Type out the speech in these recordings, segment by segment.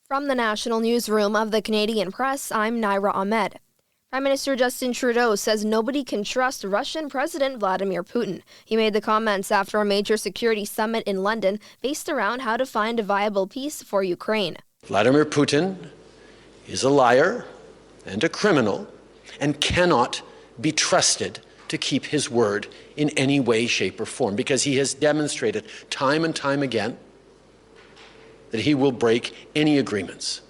From the National Newsroom of the Canadian Press, I'm Naira Ahmed. Prime Minister Justin Trudeau says nobody can trust Russian President Vladimir Putin. He made the comments after a major security summit in London based around how to find a viable peace for Ukraine. Vladimir Putin is a liar and a criminal and cannot be trusted to keep his word in any way, shape, or form, because he has demonstrated time and time again that he will break any agreements.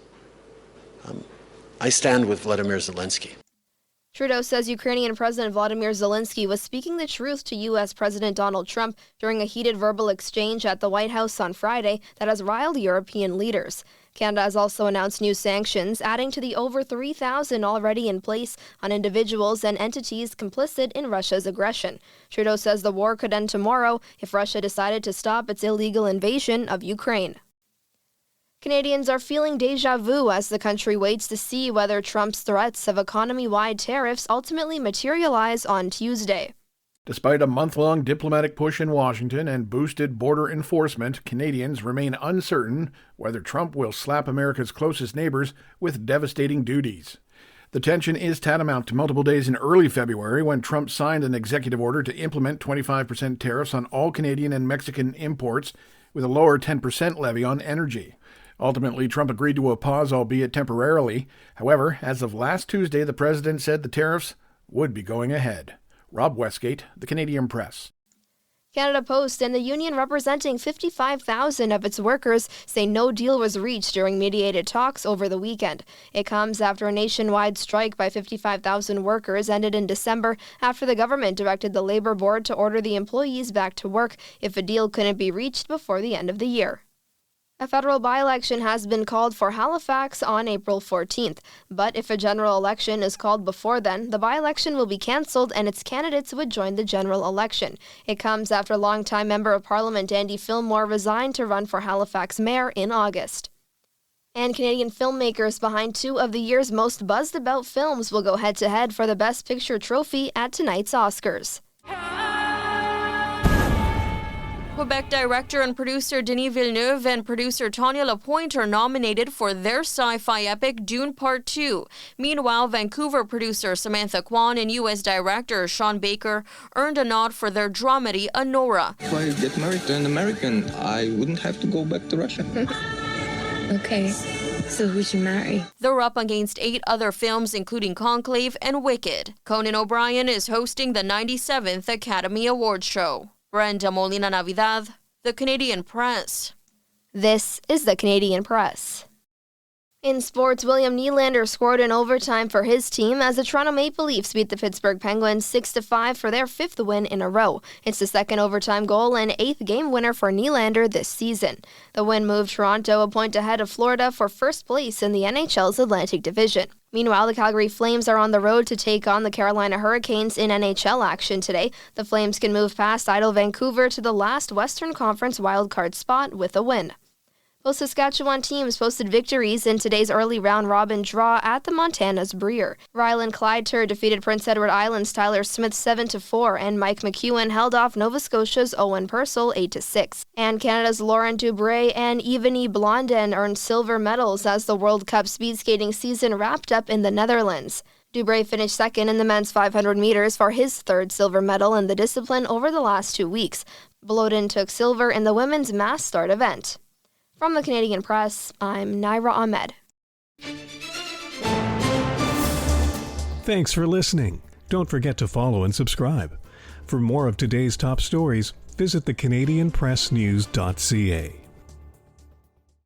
I stand with Vladimir Zelenskyy. Trudeau says Ukrainian President Volodymyr Zelenskyy was speaking the truth to U.S. President Donald Trump during a heated verbal exchange at the White House on Friday that has riled European leaders. Canada has also announced new sanctions, adding to the over 3,000 already in place on individuals and entities complicit in Russia's aggression. Trudeau says the war could end tomorrow if Russia decided to stop its illegal invasion of Ukraine. Canadians are feeling déjà vu as the country waits to see whether Trump's threats of economy-wide tariffs ultimately materialize on Tuesday. Despite a month-long diplomatic push in Washington and boosted border enforcement, Canadians remain uncertain whether Trump will slap America's closest neighbors with devastating duties. The tension is tantamount to multiple days in early February when Trump signed an executive order to implement 25% tariffs on all Canadian and Mexican imports with a lower 10% levy on energy. Ultimately, Trump agreed to a pause, albeit temporarily. However, as of last Tuesday, the president said the tariffs would be going ahead. Rob Westgate, The Canadian Press. Canada Post and the union representing 55,000 of its workers say no deal was reached during mediated talks over the weekend. It comes after a nationwide strike by 55,000 workers ended in December after the government directed the Labour Board to order the employees back to work if a deal couldn't be reached before the end of the year. A federal by-election has been called for Halifax on April 14th, but if a general election is called before then, the by-election will be cancelled and its candidates would join the general election. It comes after longtime Member of Parliament Andy Fillmore resigned to run for Halifax mayor in August. And Canadian filmmakers behind two of the year's most buzzed-about films will go head-to-head for the Best Picture trophy at tonight's Oscars. Quebec director and producer Denis Villeneuve and producer Tanya Lapointe are nominated for their sci-fi epic Dune Part 2. Meanwhile, Vancouver producer Samantha Kwan and U.S. director Sean Baker earned a nod for their dramedy Honora. If I get married to an American, I wouldn't have to go back to Russia. Okay, so who should marry? They're up against 8 other films, including Conclave and Wicked. Conan O'Brien is hosting the 97th Academy Awards show. Brenda Molina Navidad, The Canadian Press. This is The Canadian Press. In sports, William Nylander scored in overtime for his team as the Toronto Maple Leafs beat the Pittsburgh Penguins 6-5 for their 5th win in a row. It's the second overtime goal and 8th game winner for Nylander this season. The win moved Toronto a point ahead of Florida for first place in the NHL's Atlantic Division. Meanwhile, the Calgary Flames are on the road to take on the Carolina Hurricanes in NHL action today. The Flames can move past idle Vancouver to the last Western Conference wildcard spot with a win. Both Saskatchewan teams posted victories in today's early round-robin draw at the Montana's Brier. Ryland Clydeter defeated Prince Edward Island's Tyler Smith 7-4, and Mike McEwen held off Nova Scotia's Owen Purcell 8-6. And Canada's Laurent Dubray and Evanie Blondin earned silver medals as the World Cup speed skating season wrapped up in the Netherlands. Dubray finished second in the men's 500 meters for his 3rd silver medal in the discipline over the last 2 weeks. Blondin took silver in the women's mass start event. From the Canadian Press, I'm Naira Ahmed. Thanks for listening. Don't forget to follow and subscribe. For more of today's top stories, visit thecanadianpressnews.ca.